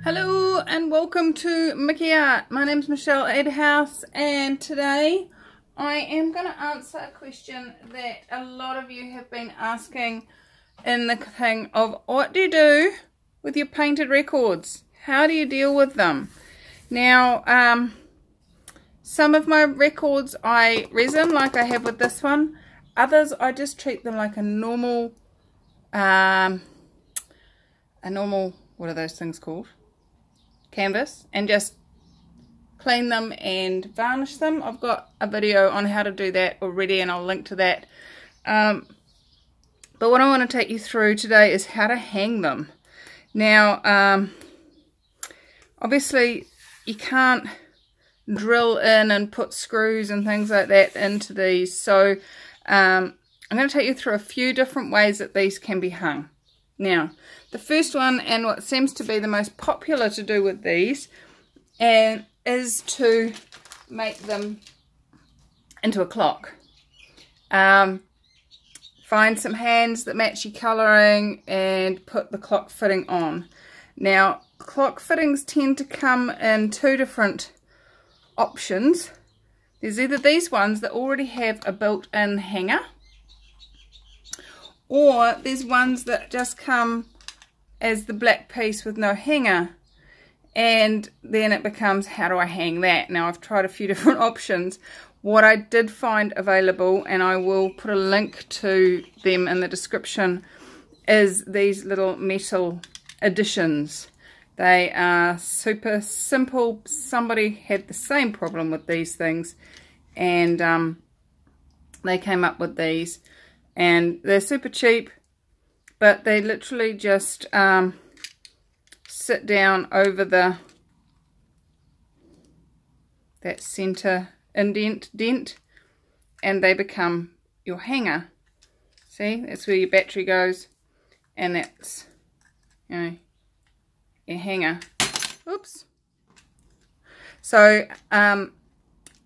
Hello and welcome to Mickey Art. My name's Michelle Edhouse, and today I am going to answer a question that a lot of you have been asking in the thing of what do you do with your painted records? How do you deal with them? Now, some of my records I resin like I have with this one. Others I just treat them like a normal, what are those things called? Canvas, and just clean them and varnish them. I've got a video on how to do that already, and I'll link to that. But what I want to take you through today is how to hang them. Now, obviously you can't drill in and put screws and things like that into these, so I'm going to take you through a few different ways that these can be hung. Now, the first one, and what seems to be the most popular to do with these, is to make them into a clock. Find some hands that match your colouring and put the clock fitting on. Now, clock fittings tend to come in two different options. There's either these ones that already have a built-in hanger, or there's ones that just come as the black piece with no hanger, and then it becomes, how do I hang that? Now, I've tried a few different options. What I did find available, and I will put a link to them in the description, is these little metal additions. They are super simple. Somebody had the same problem with these things, and they came up with these. And they're super cheap, but they literally just sit down over that center dent, and they become your hanger. See, that's where your battery goes, and that's, you know, your hanger. Oops. So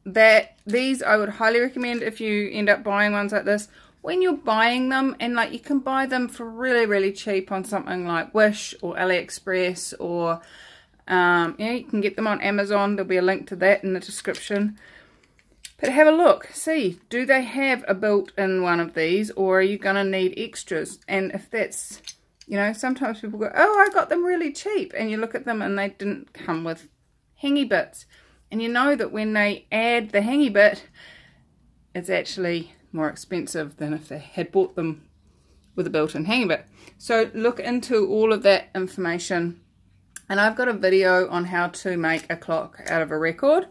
these I would highly recommend if you end up buying ones like this. When you're buying them, and like you can buy them for really cheap on something like Wish or AliExpress, or you can get them on Amazon. There'll be a link to that in the description. But have a look, see, do they have a built-in one of these, or are you going to need extras? And if that's, you know, sometimes people go, oh, I got them really cheap, and you look at them and they didn't come with hangy bits, and you know that when they add the hangy bit, it's actually more expensive than if they had bought them with a built-in hanging bit. So look into all of that information, and I've got a video on how to make a clock out of a record,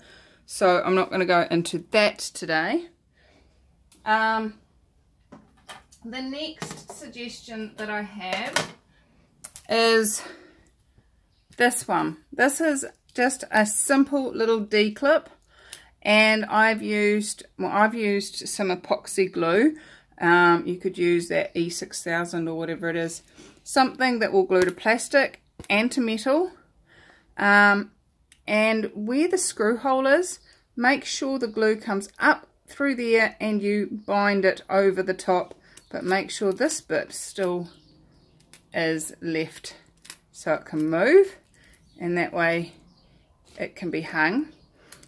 so I'm not going to go into that today. The next suggestion that I have is this one. This is just a simple little D-clip. And I've used some epoxy glue. You could use that E6000 or whatever it is. Something that will glue to plastic and to metal. And where the screw hole is, make sure the glue comes up through there and you bind it over the top. But make sure this bit still is left so it can move. And that way it can be hung.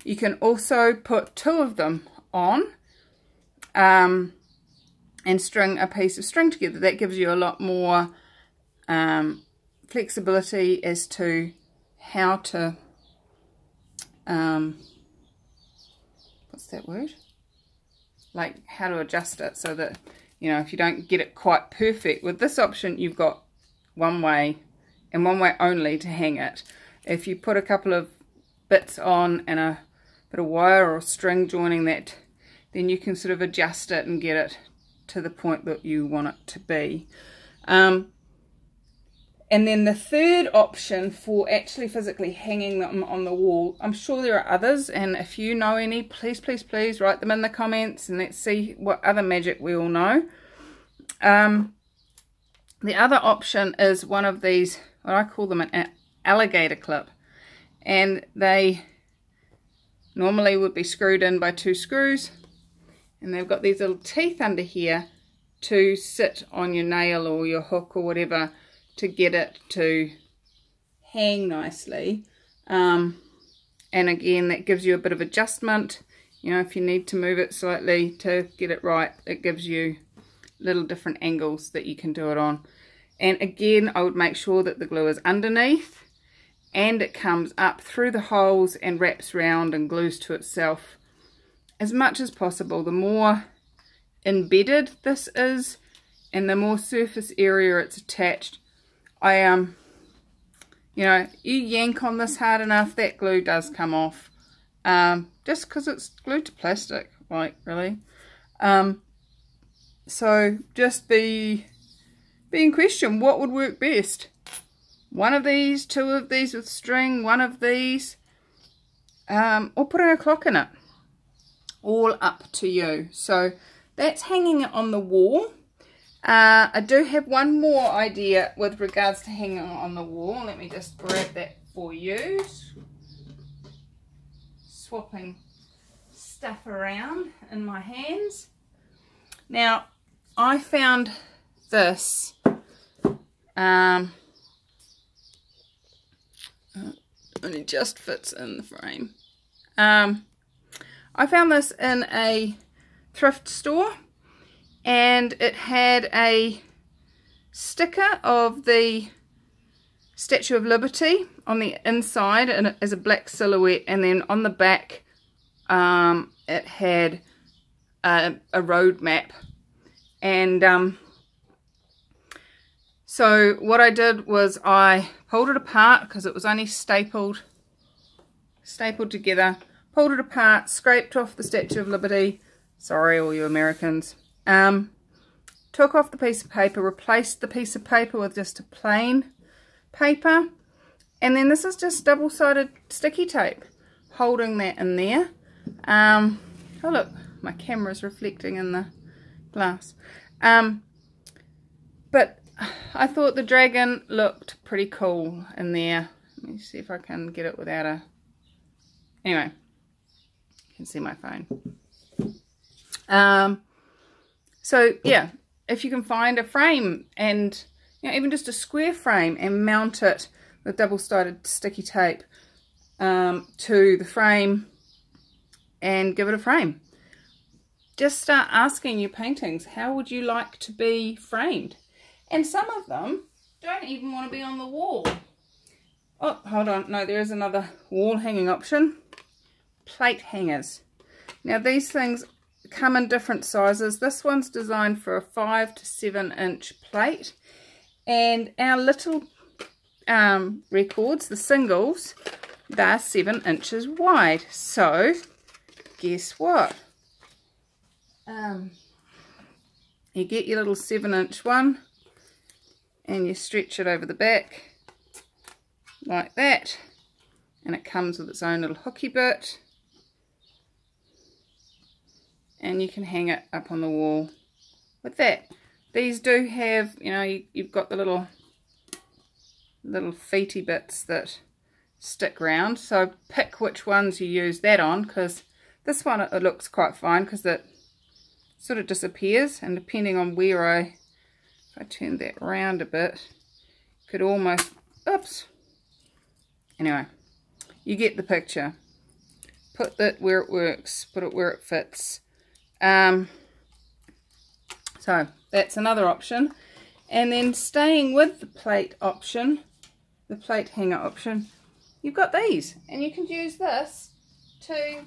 You can also put two of them on and string a piece of string together. That gives you a lot more flexibility as to how to, what's that word? Like how to adjust it so that, you know, if you don't get it quite perfect. With this option, you've got one way and one way only to hang it. If you put a couple of bits on and a bit of wire or string joining that, then you can sort of adjust it and get it to the point that you want it to be. And then the third option for actually physically hanging them on the wall, I'm sure there are others, and if you know any, please write them in the comments and let's see what other magic we all know. The other option is one of these, what I call them an alligator clip, and they normally would be screwed in by two screws, and they've got these little teeth under here to sit on your nail or your hook or whatever to get it to hang nicely. And again, that gives you a bit of adjustment. You know, if you need to move it slightly to get it right, it gives you little different angles that you can do it on. And again, I would make sure that the glue is underneath and it comes up through the holes and wraps round and glues to itself as much as possible. The more embedded this is and the more surface area it's attached, you know, you yank on this hard enough, that glue does come off. Just because it's glued to plastic, like, really. So just be in question, what would work best? One of these, two of these with string, one of these, or putting a clock in it. All up to you. So that's hanging it on the wall. I do have one more idea with regards to hanging it on the wall. Let me just grab that for you. Swapping stuff around in my hands. Now, I found this. It just fits in the frame. I found this in a thrift store, and it had a sticker of the Statue of Liberty on the inside and as a black silhouette, and then on the back it had a road map. And so what I did was I pulled it apart because it was only stapled together. Pulled it apart, scraped off the Statue of Liberty. Sorry, all you Americans. Took off the piece of paper, replaced the piece of paper with just a plain paper, and then this is just double-sided sticky tape holding that in there. Oh look, my camera's reflecting in the glass. But I thought the dragon looked pretty cool in there. Let me see if I can get it without a... Anyway, you can see my phone. So yeah, if you can find a frame, and you know, even just a square frame, and mount it with double-sided sticky tape to the frame and give it a frame. Just start asking your paintings, how would you like to be framed? And some of them don't even want to be on the wall. Oh, hold on. No, there is another wall hanging option. Plate hangers. Now these things come in different sizes. This one's designed for a 5 to 7 inch plate. And our little records, the singles, they're 7 inches wide. So, guess what? You get your little 7-inch one, and you stretch it over the back like that, and it comes with its own little hooky bit, and you can hang it up on the wall with that. These do have, you know, you've got the little feety bits that stick round, so pick which ones you use that on, because this one it looks quite fine because it sort of disappears, and depending on where if I turn that around a bit, could almost, oops, anyway, you get the picture. Put it where it works, put it where it fits. So that's another option. And then staying with the plate option, the plate hanger option, you've got these, and you can use this to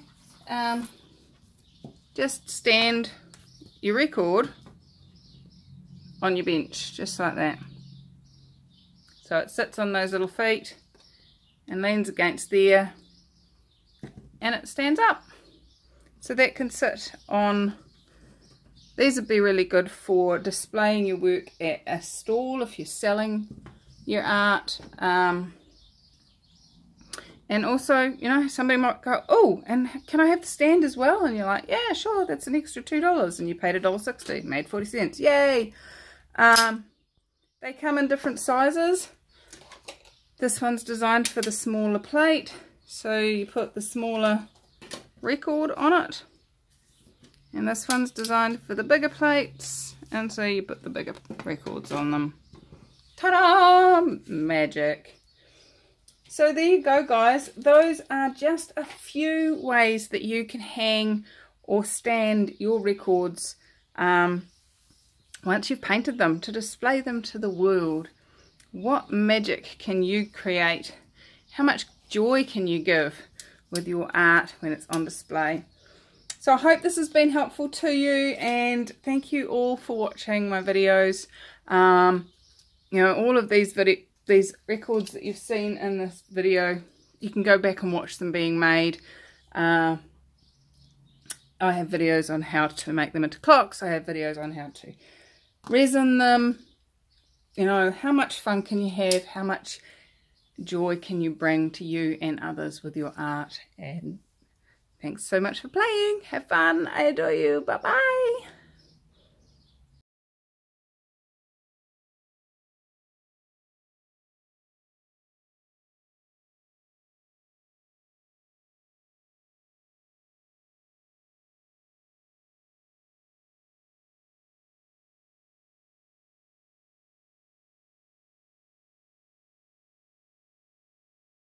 just stand your record on your bench, just like that. So it sits on those little feet and leans against there, and it stands up. So that can sit on, these would be really good for displaying your work at a stall if you're selling your art. And also, you know, somebody might go, oh, and can I have the stand as well? And you're like, yeah, sure, that's an extra $2. And you paid $1.60, made 40 cents. Yay! They come in different sizes. This one's designed for the smaller plate. So you put the smaller record on it. And this one's designed for the bigger plates. And so you put the bigger records on them. Ta-da! Magic. So there you go, guys. Those are just a few ways that you can hang or stand your records once you've painted them, to display them to the world. What magic can you create? How much joy can you give with your art when it's on display? So I hope this has been helpful to you, and thank you all for watching my videos. You know, all of these records that you've seen in this video, you can go back and watch them being made. I have videos on how to make them into clocks. I have videos on how to resin them. You know, how much fun can you have? How much joy can you bring to you and others with your art? And thanks so much for playing. Have fun. I adore you. Bye-bye.